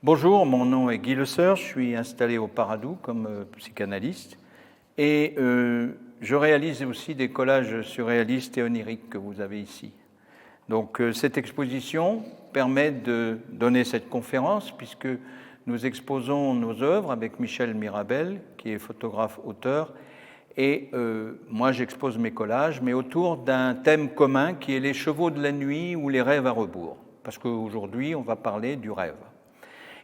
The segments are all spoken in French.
Bonjour, mon nom est Guy Le Seur, je suis installé au Paradou comme psychanalyste et je réalise aussi des collages surréalistes et oniriques que vous avez ici. Donc cette exposition permet de donner cette conférence puisque nous exposons nos œuvres avec Michel Mirabel, qui est photographe-auteur, et moi j'expose mes collages, mais autour d'un thème commun qui est les chevaux de la nuit ou les rêves à rebours, parce qu'aujourd'hui on va parler du rêve.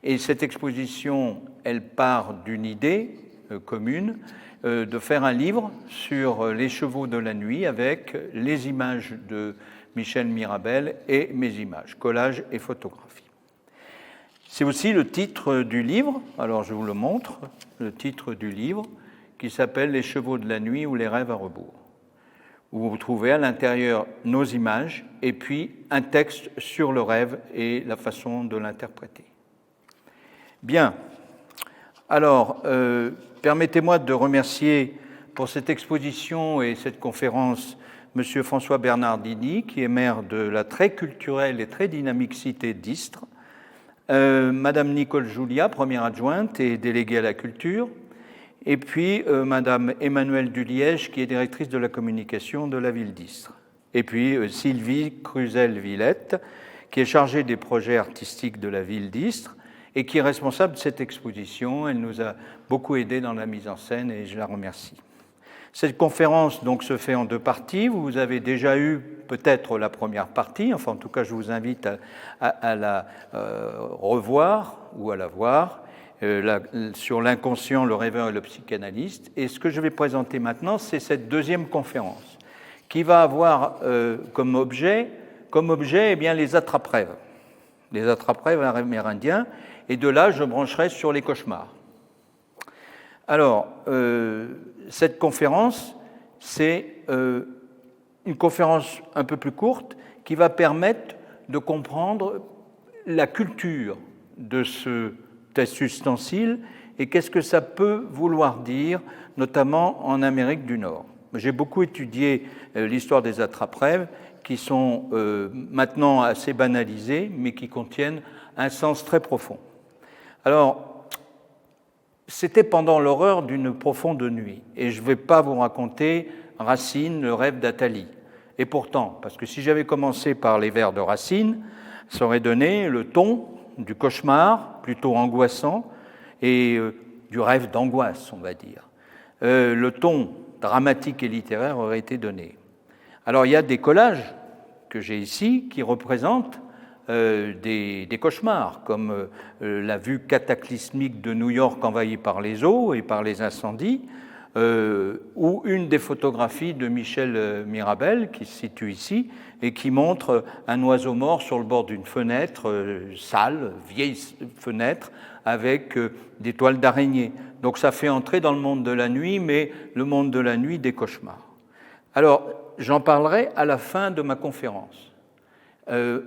Et cette exposition, elle part d'une idée commune de faire un livre sur les chevaux de la nuit avec les images de Michel Mirabel et mes images, collages et photographies. C'est aussi le titre du livre, alors je vous le montre, le titre du livre qui s'appelle « Les chevaux de la nuit ou les rêves à rebours », où vous trouvez à l'intérieur nos images et puis un texte sur le rêve et la façon de l'interpréter. Bien, alors permettez-moi de remercier pour cette exposition et cette conférence M. François Bernardini, qui est maire de la très culturelle et très dynamique cité d'Istres, Madame Nicole Julia, première adjointe et déléguée à la culture, et puis Madame Emmanuelle Duliège, qui est directrice de la communication de la ville d'Istres, et puis Sylvie Cruzel-Villette, qui est chargée des projets artistiques de la ville d'Istres, et qui est responsable de cette exposition. Elle nous a beaucoup aidés dans la mise en scène et je la remercie. Cette conférence donc se fait en deux parties. Vous avez déjà eu peut-être la première partie, enfin en tout cas je vous invite à la revoir ou à la voir, sur l'inconscient, le rêveur et le psychanalyste. Et ce que je vais présenter maintenant, c'est cette deuxième conférence qui va avoir comme objet eh bien, les attrape-rêves. Les attrape-rêves amérindiens. Et de là, je brancherai sur les cauchemars. Alors, cette conférence, c'est une conférence un peu plus courte qui va permettre de comprendre la culture de ce test ustensile et qu'est-ce que ça peut vouloir dire, notamment en Amérique du Nord. J'ai beaucoup étudié l'histoire des attrape-rêves qui sont maintenant assez banalisés, mais qui contiennent un sens très profond. Alors, c'était pendant l'horreur d'une profonde nuit, et je ne vais pas vous raconter Racine, le rêve d'Athalie. Et pourtant, parce que si j'avais commencé par les vers de Racine, ça aurait donné le ton du cauchemar, plutôt angoissant, et du rêve d'angoisse, on va dire. Le ton dramatique et littéraire aurait été donné. Alors, il y a des collages que j'ai ici qui représentent des cauchemars, comme la vue cataclysmique de New York envahie par les eaux et par les incendies, ou une des photographies de Michel Mirabel, qui se situe ici, et qui montre un oiseau mort sur le bord d'une fenêtre sale, vieille fenêtre, avec des toiles d'araignée. Donc ça fait entrer dans le monde de la nuit, mais le monde de la nuit des cauchemars. Alors, j'en parlerai à la fin de ma conférence.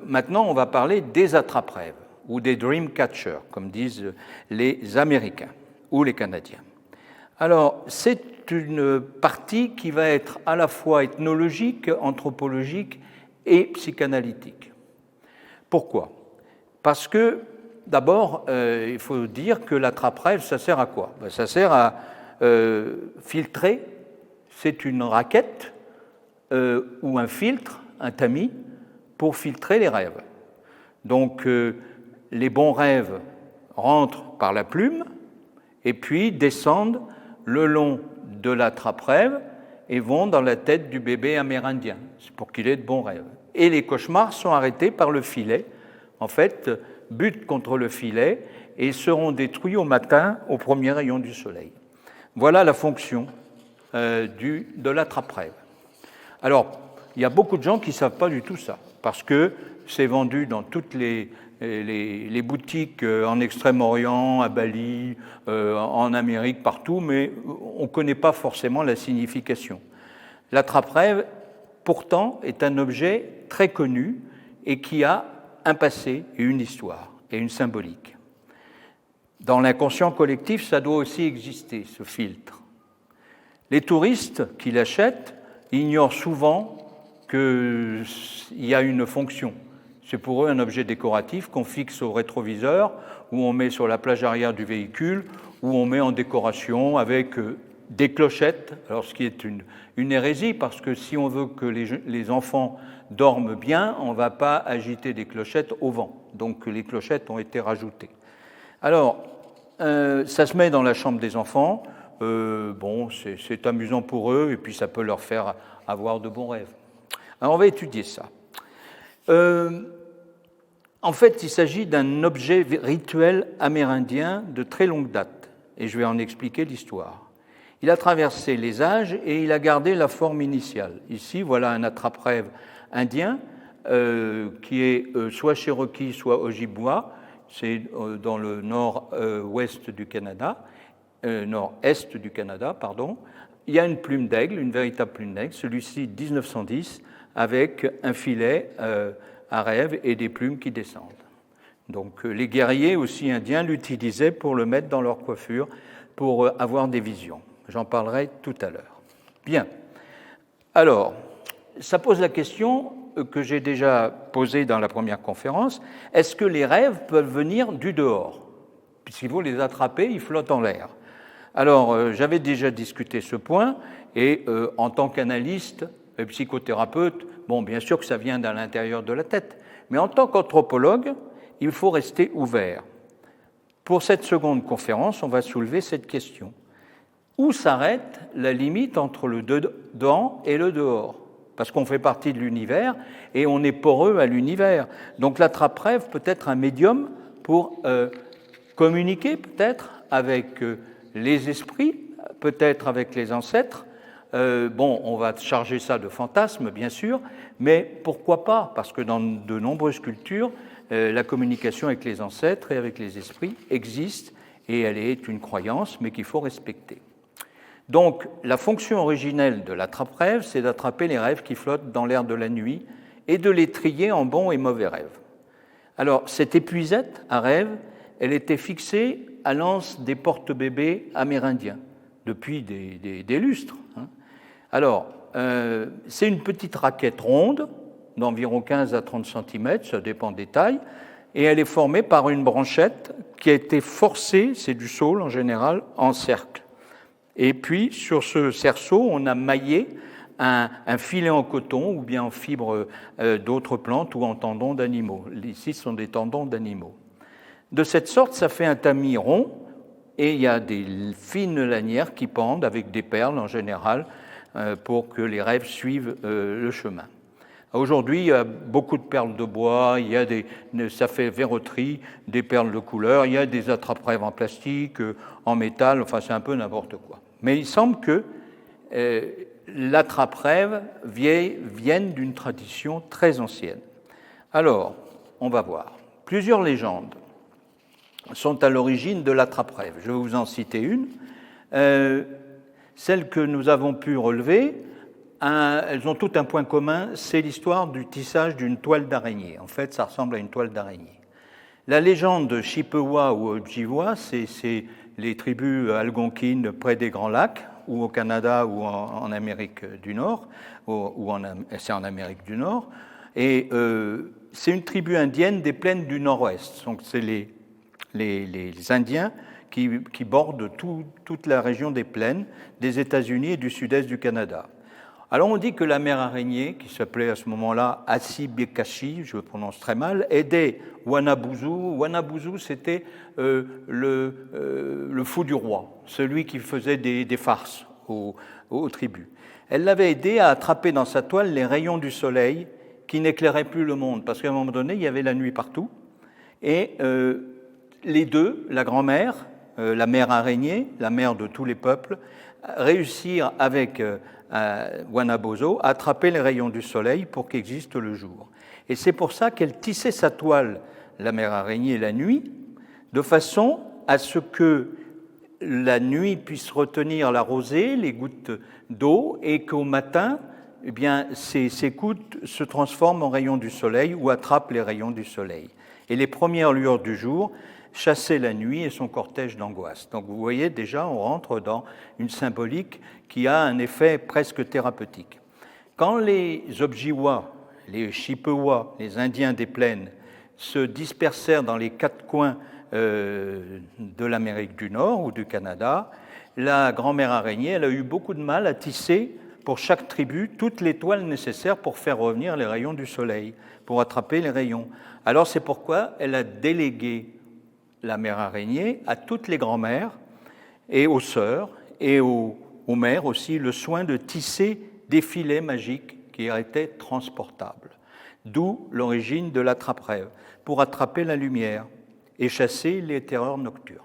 Maintenant, on va parler des attrape-rêves, ou des dream catchers, comme disent les Américains ou les Canadiens. Alors, c'est une partie qui va être à la fois ethnologique, anthropologique et psychanalytique. Pourquoi ? Parce que, d'abord, il faut dire que l'attrape-rêve, ça sert à quoi ? Ça sert à filtrer, c'est une raquette ou un filtre, un tamis, pour filtrer les rêves. Donc, les bons rêves rentrent par la plume et puis descendent le long de l'attrape-rêve et vont dans la tête du bébé amérindien, pour qu'il ait de bons rêves. Et les cauchemars sont arrêtés par le filet, en fait, butent contre le filet et seront détruits au matin au premier rayon du soleil. Voilà la fonction de l'attrape-rêve. Alors, il y a beaucoup de gens qui ne savent pas du tout ça, parce que c'est vendu dans toutes les boutiques en Extrême-Orient, à Bali, en Amérique, partout, mais on ne connaît pas forcément la signification. L'attrape-rêve, pourtant, est un objet très connu et qui a un passé et une histoire et une symbolique. Dans l'inconscient collectif, ça doit aussi exister, ce filtre. Les touristes qui l'achètent ignorent souvent qu'il y a une fonction. C'est pour eux un objet décoratif qu'on fixe au rétroviseur, ou on met sur la plage arrière du véhicule, ou on met en décoration avec des clochettes, alors ce qui est une hérésie, parce que si on veut que les enfants dorment bien, on ne va pas agiter des clochettes au vent. Donc les clochettes ont été rajoutées. Alors, ça se met dans la chambre des enfants. Bon, c'est amusant pour eux, et puis ça peut leur faire avoir de bons rêves. Alors on va étudier ça. En fait, il s'agit d'un objet rituel amérindien de très longue date, et je vais en expliquer l'histoire. Il a traversé les âges et il a gardé la forme initiale. Ici, voilà un attrape-rêve indien qui est soit cherokee, soit ojibwa. C'est dans le nord-ouest du Canada, nord-est du Canada, pardon. Il y a une plume d'aigle, une véritable plume d'aigle, celui-ci 1910, avec un filet à rêve et des plumes qui descendent. Donc les guerriers aussi indiens l'utilisaient pour le mettre dans leur coiffure, pour avoir des visions. J'en parlerai tout à l'heure. Bien. Alors, ça pose la question que j'ai déjà posée dans la première conférence. Est-ce que les rêves peuvent venir du dehors? Puisqu'il faut les attraper, ils flottent en l'air. Alors, j'avais déjà discuté ce point, et en tant qu'analyste, psychothérapeute, bon, bien sûr que ça vient de l'intérieur de la tête, mais en tant qu'anthropologue, il faut rester ouvert. Pour cette seconde conférence, on va soulever cette question. Où s'arrête la limite entre le dedans et le dehors? Parce qu'on fait partie de l'univers et on est poreux à l'univers. Donc l'attrape-rêve peut être un médium pour communiquer peut-être avec les esprits, peut-être avec les ancêtres. Bon, on va charger ça de fantasmes, bien sûr, mais pourquoi pas? Parce que dans de nombreuses cultures, la communication avec les ancêtres et avec les esprits existe, et elle est une croyance, mais qu'il faut respecter. Donc, la fonction originelle de l'attrape-rêve, c'est d'attraper les rêves qui flottent dans l'air de la nuit et de les trier en bons et mauvais rêves. Alors, cette épuisette à rêve, elle était fixée à l'anse des porte-bébés amérindiens depuis des lustres. Alors, c'est une petite raquette ronde d'environ 15 à 30 cm, ça dépend des tailles, et elle est formée par une branchette qui a été forcée, c'est du saule en général, en cercle. Et puis, sur ce cerceau, on a maillé un filet en coton ou bien en fibre d'autres plantes ou en tendons d'animaux. Ici, ce sont des tendons d'animaux. De cette sorte, ça fait un tamis rond et il y a des fines lanières qui pendent avec des perles en général pour que les rêves suivent le chemin. Aujourd'hui, il y a beaucoup de perles de bois, il y a ça fait verroterie, des perles de couleur, il y a des attrape-rêves en plastique, en métal, enfin c'est un peu n'importe quoi. Mais il semble que l'attrape-rêve vienne d'une tradition très ancienne. Alors, on va voir. Plusieurs légendes sont à l'origine de l'attrape-rêve. Je vais vous en citer une. Celles que nous avons pu relever, elles ont toutes un point commun, c'est l'histoire du tissage d'une toile d'araignée. En fait, ça ressemble à une toile d'araignée. La légende de Chippewa ou Ojibwa, c'est les tribus algonquines près des Grands Lacs, ou au Canada ou en Amérique du Nord, c'est en Amérique du Nord, et c'est une tribu indienne des plaines du Nord-Ouest. Donc c'est les Indiens qui bordent toute la région des plaines des États-Unis et du sud-est du Canada. Alors on dit que la mère araignée, qui s'appelait à ce moment-là Assibekashi, je le prononce très mal, aidait Wanabuzu. Wanabuzu, c'était le fou du roi, celui qui faisait des farces aux tribus. Elle l'avait aidé à attraper dans sa toile les rayons du soleil qui n'éclairaient plus le monde, parce qu'à un moment donné, il y avait la nuit partout. Et les deux, la grand-mère, la mère araignée, la mère de tous les peuples, réussirent avec Wanabozo à attraper les rayons du soleil pour qu'existe le jour. Et c'est pour ça qu'elle tissait sa toile, la mère araignée, la nuit, de façon à ce que la nuit puisse retenir la rosée, les gouttes d'eau, et qu'au matin, eh bien, ces gouttes se transforment en rayons du soleil ou attrapent les rayons du soleil. Et les premières lueurs du jour chassaient la nuit et son cortège d'angoisse. Donc vous voyez déjà, on rentre dans une symbolique qui a un effet presque thérapeutique. Quand les Ojibwa, les Chippewas, les Indiens des plaines, se dispersèrent dans les 4 coins de l'Amérique du Nord ou du Canada, la grand-mère araignée, elle a eu beaucoup de mal à tisser pour chaque tribu toutes les toiles nécessaires pour faire revenir les rayons du soleil, pour attraper les rayons. Alors c'est pourquoi elle a délégué la mère araignée à toutes les grand-mères et aux sœurs et aux mères aussi le soin de tisser des filets magiques qui étaient transportables. D'où l'origine de l'attrape-rêve, pour attraper la lumière et chasser les terreurs nocturnes.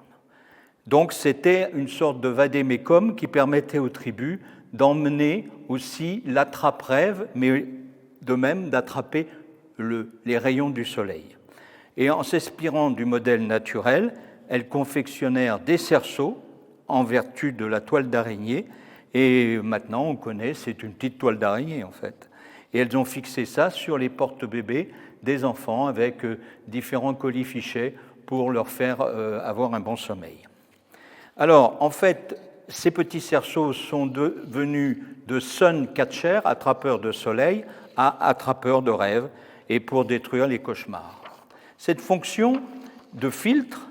Donc c'était une sorte de vadémécum qui permettait aux tribus d'emmener aussi l'attrape-rêve, mais de même d'attraper les rayons du soleil. Et en s'inspirant du modèle naturel, elles confectionnèrent des cerceaux en vertu de la toile d'araignée, et maintenant on connaît, c'est une petite toile d'araignée en fait. Et elles ont fixé ça sur les porte-bébés des enfants avec différents colifichets pour leur faire avoir un bon sommeil. Alors, en fait, ces petits cerceaux sont devenus de sun catchers, attrapeurs de soleil, à attrapeurs de rêves, et pour détruire les cauchemars. Cette fonction de filtre,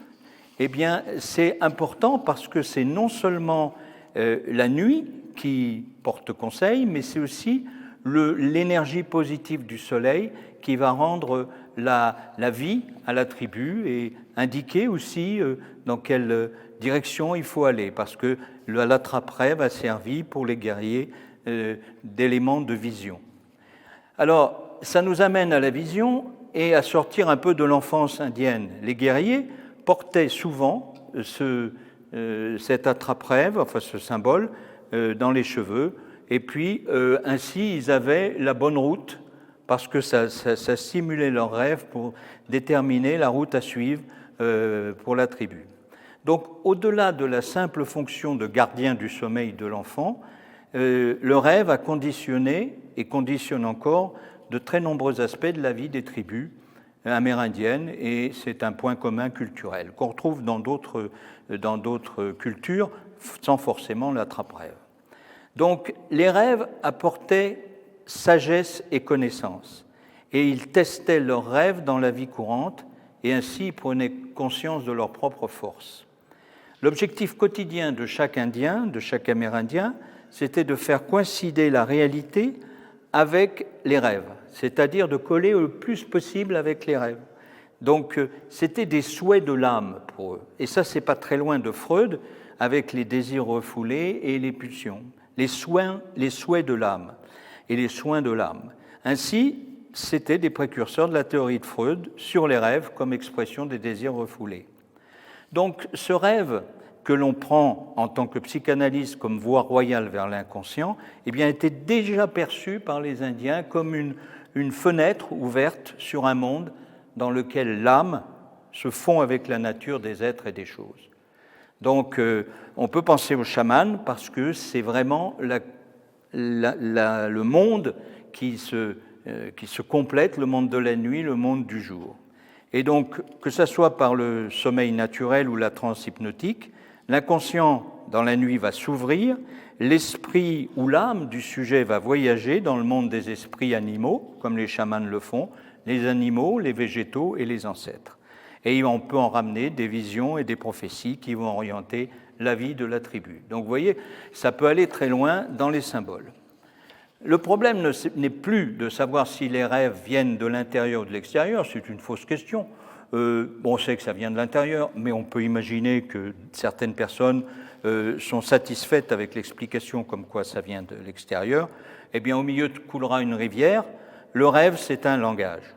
eh bien, c'est important parce que c'est non seulement la nuit qui porte conseil, mais c'est aussi l'énergie positive du soleil qui va rendre la vie à la tribu et indiquer aussi dans quelle direction il faut aller, parce que l'attrape-rêve a servi pour les guerriers d'éléments de vision. Alors, ça nous amène à la vision et à sortir un peu de l'enfance indienne. Les guerriers portaient souvent cet attrape-rêve, enfin ce symbole, dans les cheveux, et puis ainsi ils avaient la bonne route, parce que ça stimulait leurs rêves pour déterminer la route à suivre pour la tribu. Donc, au-delà de la simple fonction de gardien du sommeil de l'enfant, le rêve a conditionné et conditionne encore de très nombreux aspects de la vie des tribus amérindiennes, et c'est un point commun culturel qu'on retrouve dans d'autres cultures sans forcément l'attrape-rêve. Donc, les rêves apportaient sagesse et connaissance, et ils testaient leurs rêves dans la vie courante, et ainsi ils prenaient conscience de leur propre force. L'objectif quotidien de chaque Indien, de chaque Amérindien, c'était de faire coïncider la réalité avec les rêves, c'est-à-dire de coller le plus possible avec les rêves. Donc, c'était des souhaits de l'âme pour eux. Et ça, c'est pas très loin de Freud, avec les désirs refoulés et les pulsions. Les souhaits de l'âme et les soins de l'âme. Ainsi, c'était des précurseurs de la théorie de Freud sur les rêves comme expression des désirs refoulés. Donc, ce rêve que l'on prend en tant que psychanalyste comme voie royale vers l'inconscient, eh bien, était déjà perçu par les Indiens comme une fenêtre ouverte sur un monde dans lequel l'âme se fond avec la nature des êtres et des choses. Donc, on peut penser au chaman parce que c'est vraiment le monde qui se complète, le monde de la nuit, le monde du jour. Et donc, que ce soit par le sommeil naturel ou la transe hypnotique, l'inconscient dans la nuit va s'ouvrir, l'esprit ou l'âme du sujet va voyager dans le monde des esprits animaux, comme les chamans le font, les animaux, les végétaux et les ancêtres. Et on peut en ramener des visions et des prophéties qui vont orienter la vie de la tribu. Donc vous voyez, ça peut aller très loin dans les symboles. Le problème n'est plus de savoir si les rêves viennent de l'intérieur ou de l'extérieur, c'est une fausse question. On sait que ça vient de l'intérieur, mais on peut imaginer que certaines personnes sont satisfaites avec l'explication comme quoi ça vient de l'extérieur. Eh bien, au milieu coulera une rivière. Le rêve, c'est un langage.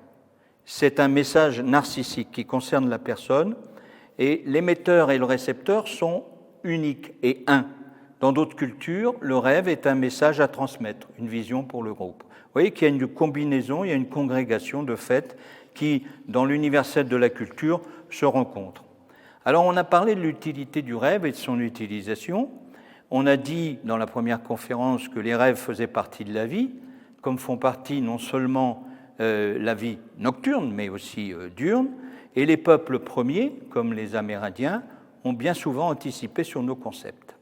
C'est un message narcissique qui concerne la personne, et l'émetteur et le récepteur sont uniques et un. Dans d'autres cultures, le rêve est un message à transmettre, une vision pour le groupe. Vous voyez qu'il y a une combinaison, il y a une congrégation de faits qui, dans l'universel de la culture, se rencontrent. Alors, on a parlé de l'utilité du rêve et de son utilisation. On a dit dans la première conférence que les rêves faisaient partie de la vie, comme font partie non seulement la vie nocturne, mais aussi diurne. Et les peuples premiers, comme les Amérindiens, ont bien souvent anticipé sur nos concepts.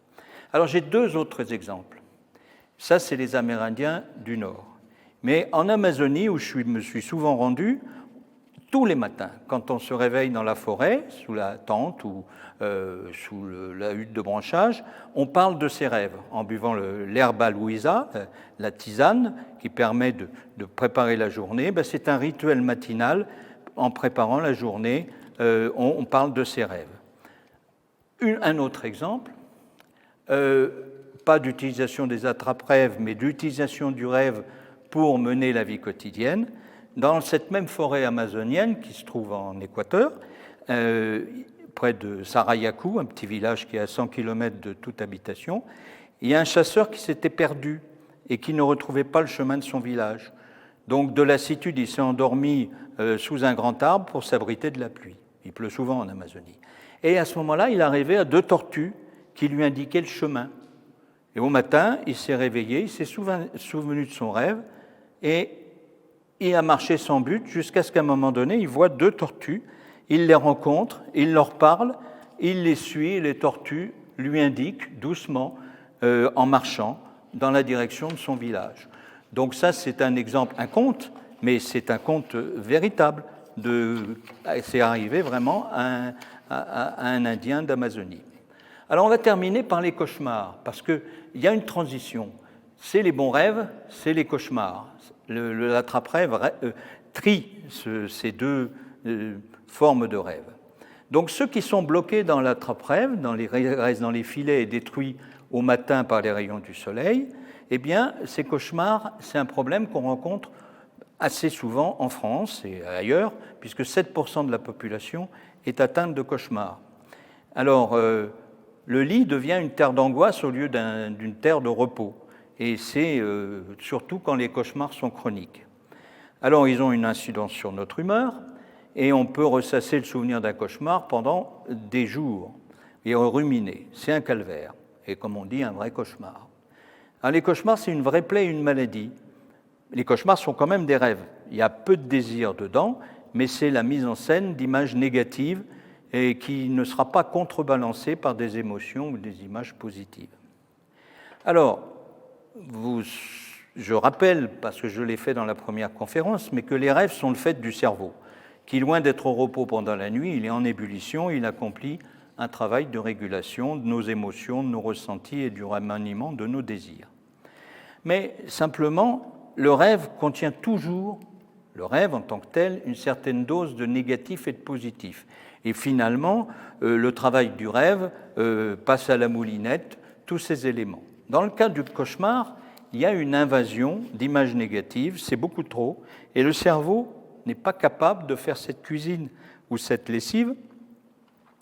Alors, j'ai deux autres exemples. Ça, c'est les Amérindiens du Nord. Mais en Amazonie, où me suis souvent rendu, tous les matins, quand on se réveille dans la forêt, sous la tente ou sous la hutte de branchage, on parle de ses rêves en buvant l'herba louisa, la tisane qui permet de préparer la journée. Ben, c'est un rituel matinal. En préparant la journée, on parle de ses rêves. Un autre exemple, pas d'utilisation des attrape-rêves, mais d'utilisation du rêve pour mener la vie quotidienne. Dans cette même forêt amazonienne qui se trouve en Équateur, près de Sarayaku, un petit village qui est à 100 km de toute habitation, il y a un chasseur qui s'était perdu et qui ne retrouvait pas le chemin de son village. Donc, de lassitude, il s'est endormi sous un grand arbre pour s'abriter de la pluie. Il pleut souvent en Amazonie. Et à ce moment-là, il arrivait à 2 tortues qui lui indiquaient le chemin. Et au matin, il s'est réveillé, il s'est souvenu de son rêve et il a marché sans but jusqu'à ce qu'à un moment donné, il voit 2 tortues, il les rencontre, il leur parle, il les suit et les tortues lui indiquent doucement, en marchant, dans la direction de son village. Donc ça, c'est un exemple, un conte, mais c'est un conte véritable. C'est arrivé vraiment à un Indien d'Amazonie. Alors on va terminer par les cauchemars, parce qu'il y a une transition. C'est les bons rêves, c'est les cauchemars. L'attrape-rêve trie ces 2 formes de rêves. Donc ceux qui sont bloqués dans l'attrape-rêve, restent dans les filets et détruits au matin par les rayons du soleil, eh bien ces cauchemars, c'est un problème qu'on rencontre assez souvent en France et ailleurs, puisque 7% de la population est atteinte de cauchemars. Alors, le lit devient une terre d'angoisse au lieu d'une terre de repos. Et c'est surtout quand les cauchemars sont chroniques. Alors, ils ont une incidence sur notre humeur, et on peut ressasser le souvenir d'un cauchemar pendant des jours et ruminer. C'est un calvaire, et comme on dit, un vrai cauchemar. Alors, les cauchemars, c'est une vraie plaie et une maladie. Les cauchemars sont quand même des rêves. Il y a peu de désir dedans, mais c'est la mise en scène d'images négatives et qui ne sera pas contrebalancée par des émotions ou des images positives. Alors, je rappelle, parce que je l'ai fait dans la première conférence, mais que les rêves sont le fait du cerveau, qui, loin d'être au repos pendant la nuit, il est en ébullition, il accomplit un travail de régulation de nos émotions, de nos ressentis et du remaniement de nos désirs. Mais simplement, le rêve contient toujours, le rêve en tant que tel, une certaine dose de négatif et de positif. Et finalement, le travail du rêve passe à la moulinette tous ces éléments. Dans le cas du cauchemar, il y a une invasion d'images négatives, c'est beaucoup trop, et le cerveau n'est pas capable de faire cette cuisine ou cette lessive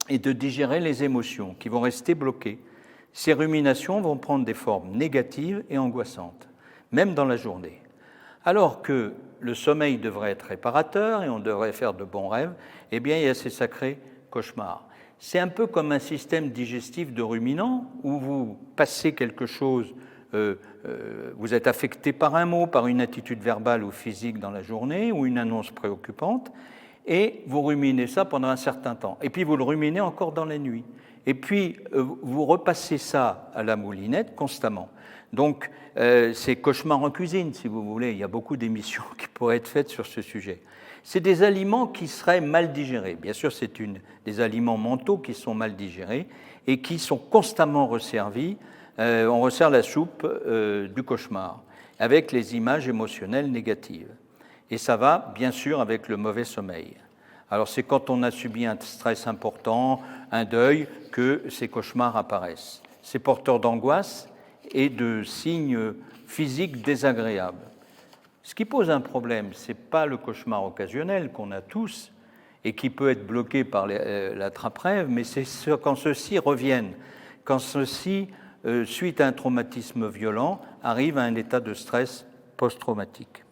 et de digérer les émotions qui vont rester bloquées. Ces ruminations vont prendre des formes négatives et angoissantes, même dans la journée. Alors que le sommeil devrait être réparateur et on devrait faire de bons rêves, eh bien, il y a ces sacrés cauchemars. C'est un peu comme un système digestif de ruminants où vous passez quelque chose, vous êtes affecté par un mot, par une attitude verbale ou physique dans la journée ou une annonce préoccupante, et vous ruminez ça pendant un certain temps. Et puis vous le ruminez encore dans la nuit. Et puis vous repassez ça à la moulinette constamment. Donc, c'est cauchemar en cuisine, si vous voulez. Il y a beaucoup d'émissions qui pourraient être faites sur ce sujet. C'est des aliments qui seraient mal digérés. Bien sûr, c'est des aliments mentaux qui sont mal digérés et qui sont constamment resservis. On resserre la soupe du cauchemar avec les images émotionnelles négatives. Et ça va, bien sûr, avec le mauvais sommeil. Alors, c'est quand on a subi un stress important, un deuil, que ces cauchemars apparaissent. C'est porteur d'angoisse et de signes physiques désagréables. Ce qui pose un problème, ce n'est pas le cauchemar occasionnel qu'on a tous et qui peut être bloqué par l'attrape-rêve, mais c'est quand ceux-ci reviennent, quand ceux-ci, suite à un traumatisme violent, arrivent à un état de stress post-traumatique.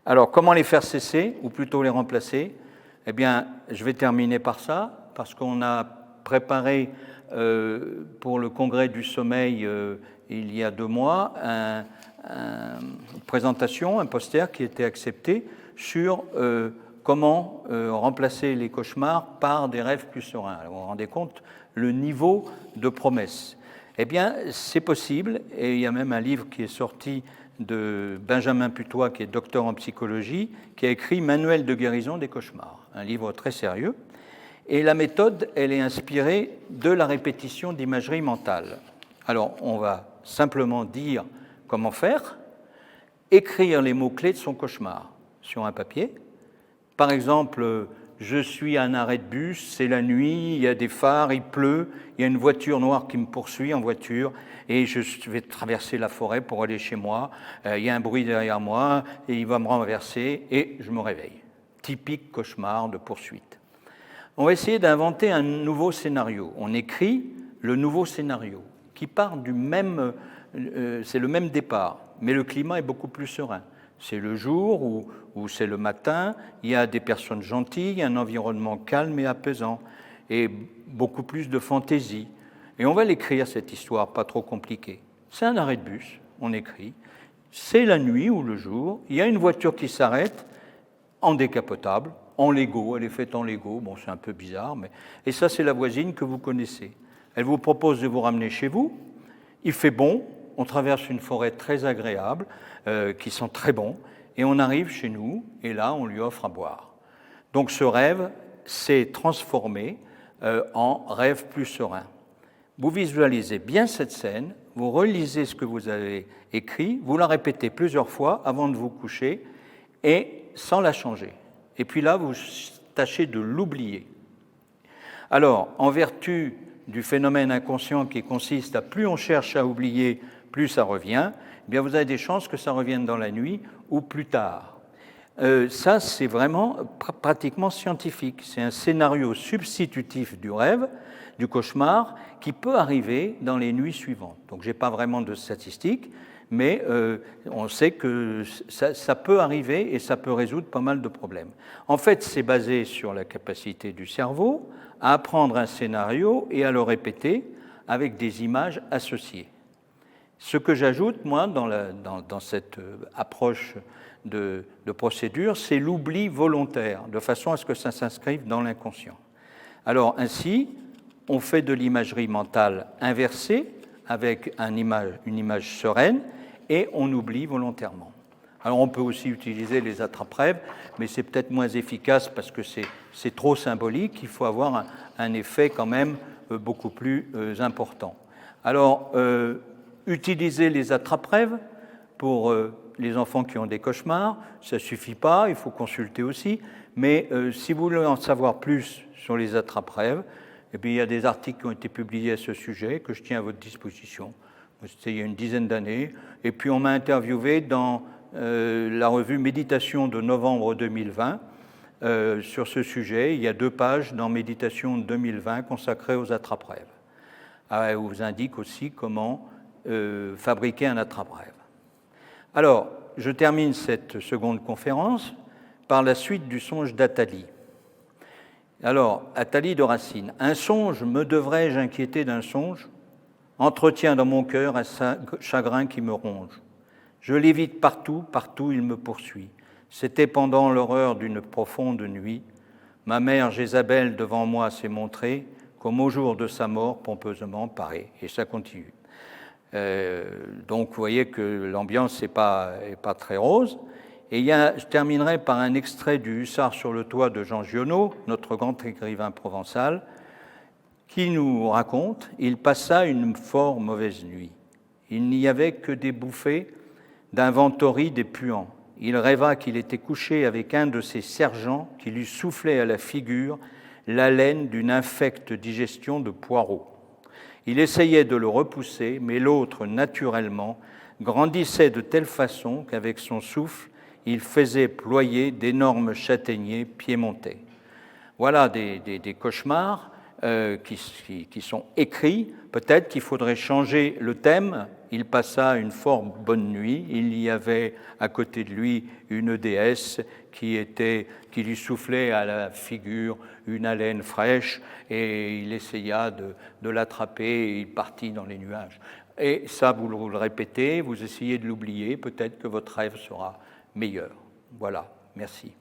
Alors, comment les faire cesser, ou plutôt les remplacer ? Eh bien, je vais terminer par ça, parce qu'on a préparé pour le congrès du sommeil il y a 2 mois une présentation, un poster qui a été accepté sur comment remplacer les cauchemars par des rêves plus sereins. Alors, vous vous rendez compte le niveau de promesse. Eh bien, c'est possible, et il y a même un livre qui est sorti de Benjamin Putois, qui est docteur en psychologie, qui a écrit Manuel de guérison des cauchemars, un livre très sérieux. Et la méthode, elle est inspirée de la répétition d'imagerie mentale. Alors, on va simplement dire comment faire, écrire les mots-clés de son cauchemar sur un papier. Par exemple, je suis à un arrêt de bus, c'est la nuit, il y a des phares, il pleut, il y a une voiture noire qui me poursuit en voiture et je vais traverser la forêt pour aller chez moi. Il y a un bruit derrière moi et il va me renverser et je me réveille. Typique cauchemar de poursuite. On va essayer d'inventer un nouveau scénario. On écrit le nouveau scénario qui part du même, c'est le même départ, mais le climat est beaucoup plus serein. C'est le jour ou c'est le matin, il y a des personnes gentilles, un environnement calme et apaisant, et beaucoup plus de fantaisie. Et on va l'écrire, cette histoire, pas trop compliquée. C'est un arrêt de bus, on écrit. C'est la nuit ou le jour, il y a une voiture qui s'arrête en décapotable, en Lego, elle est faite en Lego, bon c'est un peu bizarre, mais... Et ça c'est la voisine que vous connaissez. Elle vous propose de vous ramener chez vous, il fait bon, on traverse une forêt très agréable, qui sent très bon, et on arrive chez nous, et là, on lui offre à boire. Donc ce rêve s'est transformé en rêve plus serein. Vous visualisez bien cette scène, vous relisez ce que vous avez écrit, vous la répétez plusieurs fois avant de vous coucher, et sans la changer. Et puis là, vous tâchez de l'oublier. Alors, en vertu du phénomène inconscient qui consiste à plus on cherche à oublier, plus ça revient, eh bien vous avez des chances que ça revienne dans la nuit ou plus tard. Ça, c'est vraiment pratiquement scientifique. C'est un scénario substitutif du rêve, du cauchemar, qui peut arriver dans les nuits suivantes. Donc, je n'ai pas vraiment de statistiques, mais on sait que ça peut arriver et ça peut résoudre pas mal de problèmes. En fait, c'est basé sur la capacité du cerveau à apprendre un scénario et à le répéter avec des images associées. Ce que j'ajoute, moi, dans cette approche de procédure, c'est l'oubli volontaire, de façon à ce que ça s'inscrive dans l'inconscient. Alors, ainsi, on fait de l'imagerie mentale inversée, avec une image sereine, et on oublie volontairement. Alors, on peut aussi utiliser les attrape-rêves, mais c'est peut-être moins efficace parce que c'est trop symbolique, il faut avoir un effet quand même beaucoup plus important. Alors, utiliser les attrape-rêves pour les enfants qui ont des cauchemars, ça ne suffit pas, il faut consulter aussi. Mais si vous voulez en savoir plus sur les attrape-rêves, eh bien, il y a des articles qui ont été publiés à ce sujet que je tiens à votre disposition. C'était il y a une dizaine d'années. Et puis on m'a interviewé dans la revue Méditation de novembre 2020 sur ce sujet. Il y a 2 pages dans Méditation 2020 consacrées aux attrape-rêves. On vous indique aussi comment fabriquer un attrape-rêve. Alors, je termine cette seconde conférence par la suite du songe d'Athalie. Alors, Athalie de Racine. Un songe, me devrais-je inquiéter d'un songe? Entretient dans mon cœur un chagrin qui me ronge. Je l'évite partout, partout il me poursuit. C'était pendant l'horreur d'une profonde nuit. Ma mère Jézabel devant moi s'est montrée, comme au jour de sa mort pompeusement parée. Et ça continue. Donc vous voyez que l'ambiance n'est pas très rose. Et je terminerai par un extrait du Hussard sur le toit de Jean Giono, notre grand écrivain provençal, qui nous raconte « Il passa une fort mauvaise nuit. Il n'y avait que des bouffées d'un vent torride et puant. Il rêva qu'il était couché avec un de ses sergents qui lui soufflait à la figure l'haleine d'une infecte digestion de poireaux. Il essayait de le repousser, mais l'autre, naturellement, grandissait de telle façon qu'avec son souffle, il faisait ployer d'énormes châtaigniers piémontais. » Voilà des cauchemars qui sont écrits. Peut-être qu'il faudrait changer le thème. Il passa une fort bonne nuit. Il y avait à côté de lui une déesse qui lui soufflait à la figure une haleine fraîche et il essaya de l'attraper et il partit dans les nuages. Et ça, vous le répétez, vous essayez de l'oublier, peut-être que votre rêve sera meilleur. Voilà, merci.